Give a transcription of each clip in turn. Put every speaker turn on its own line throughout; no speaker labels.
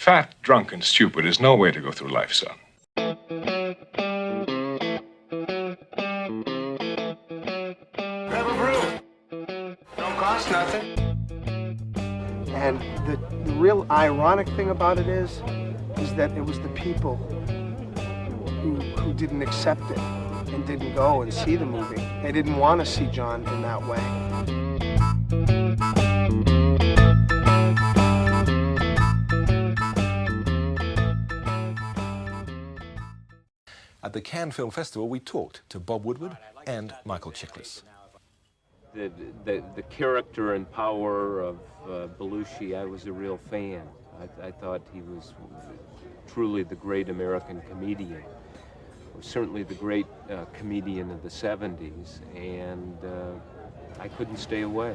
Fat, drunk, and stupid is no way to go through life, son.
Grab a brew. Don't cost nothing.
And the real ironic thing about it is that it was the people who didn't accept it and didn't go and see the movie. They didn't want to see John in that way.
At the Cannes Film Festival, we talked to Bob Woodward and Michael Chiklis.
The character and power of Belushi, I was a real fan. I thought he was truly the great American comedian, or certainly the great comedian of the 70s, and I couldn't stay away.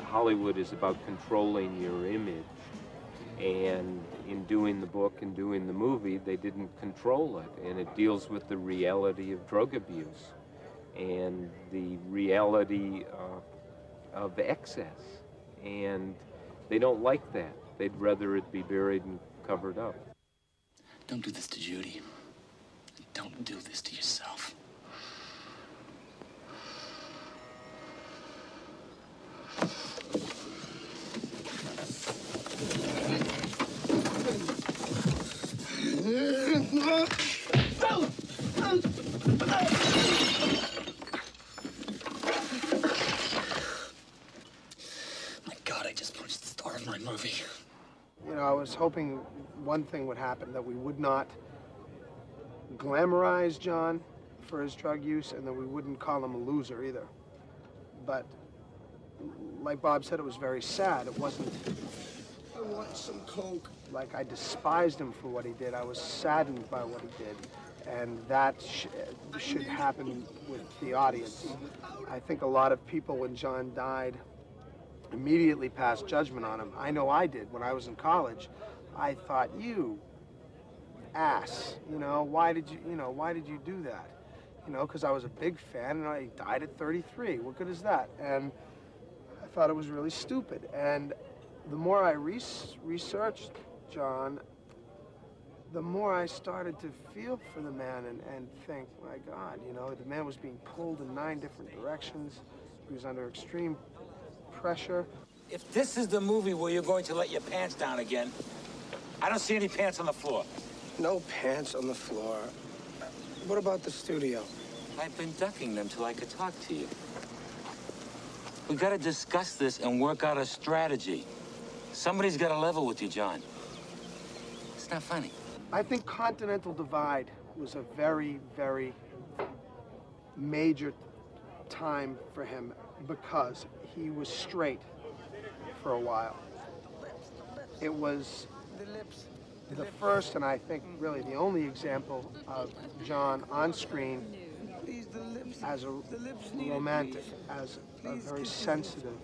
Hollywood is about controlling your image, and in doing the book and doing the movie, they didn't control it, and it deals with the reality of drug abuse and the reality of excess, and they don't like that. They'd rather it be buried and covered up.
Don't do this to Judy. Don't do this to yourself. My God, I just punched the star of my movie.
You know, I was hoping one thing would happen, that we would not glamorize John for his drug use, and that we wouldn't call him a loser either. But like Bob said, it was very sad. It wasn't,
I want some Coke.
like, I despised him for what he did. I was saddened by what he did. And that should happen with the audience. I think a lot of people, when John died, immediately passed judgment on him. I know I did. When I was in college, I thought, you ass, why did you do that? Because I was a big fan, and he died at 33. What good is that? And I thought it was really stupid. And the more I researched John, the more I started to feel for the man and think, my God, the man was being pulled in 9 different directions. He was under extreme pressure.
If this is the movie where you're going to let your pants down again, I don't see any pants on the floor.
No pants on the floor. What about the studio?
I've been ducking them till I could talk to you. We gotta discuss this and work out a strategy. Somebody's gotta level with you, John. It's not funny.
I think Continental Divide was a very, very major time for him because he was straight for a while. It was the first, and I think really the only example of John on screen as a romantic, as a very sensitive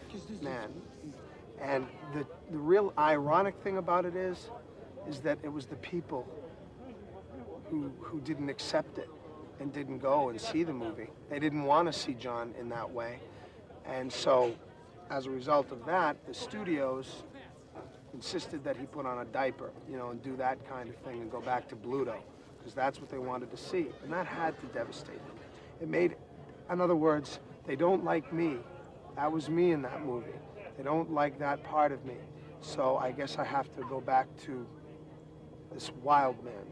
man. And the real ironic thing about it is that it was the people who didn't accept it and didn't go and see the movie. They didn't want to see John in that way. And so, as a result of that, the studios insisted that he put on a diaper, and do that kind of thing and go back to Bluto, because that's what they wanted to see. And that had to devastate them. It made, in other words, they don't like me. That was me in that movie. They don't like that part of me. So I guess I have to go back to this wild man.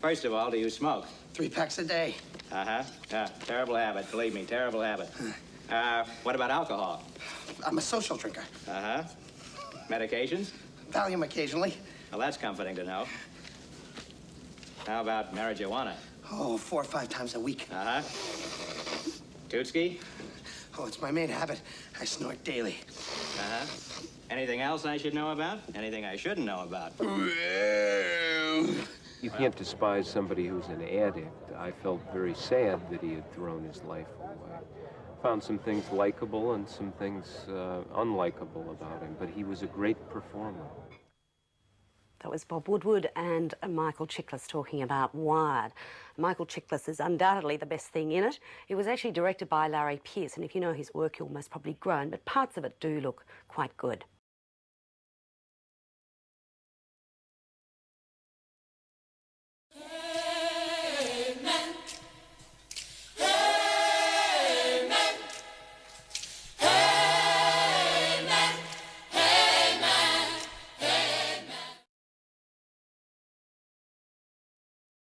First of all, do you smoke?
3 packs a day.
Uh-huh. Yeah, terrible habit, believe me, terrible habit. What about alcohol?
I'm a social drinker.
Uh-huh. Medications?
Valium occasionally.
Well, that's comforting to know. How about marijuana?
Oh, 4 or 5 times a week.
Uh-huh. Tootski?
Oh, it's my main habit. I snort daily.
Uh-huh. Anything else I should know about? Anything I shouldn't know about?
You can't despise somebody who's an addict. I felt very sad that he had thrown his life away. Found some things likable and some things unlikable about him, but he was a great performer.
That was Bob Woodward and Michael Chiklis talking about Wired. Michael Chiklis is undoubtedly the best thing in it. It was actually directed by Larry Pearce, and if you know his work, you'll most probably groan, but parts of it do look quite good.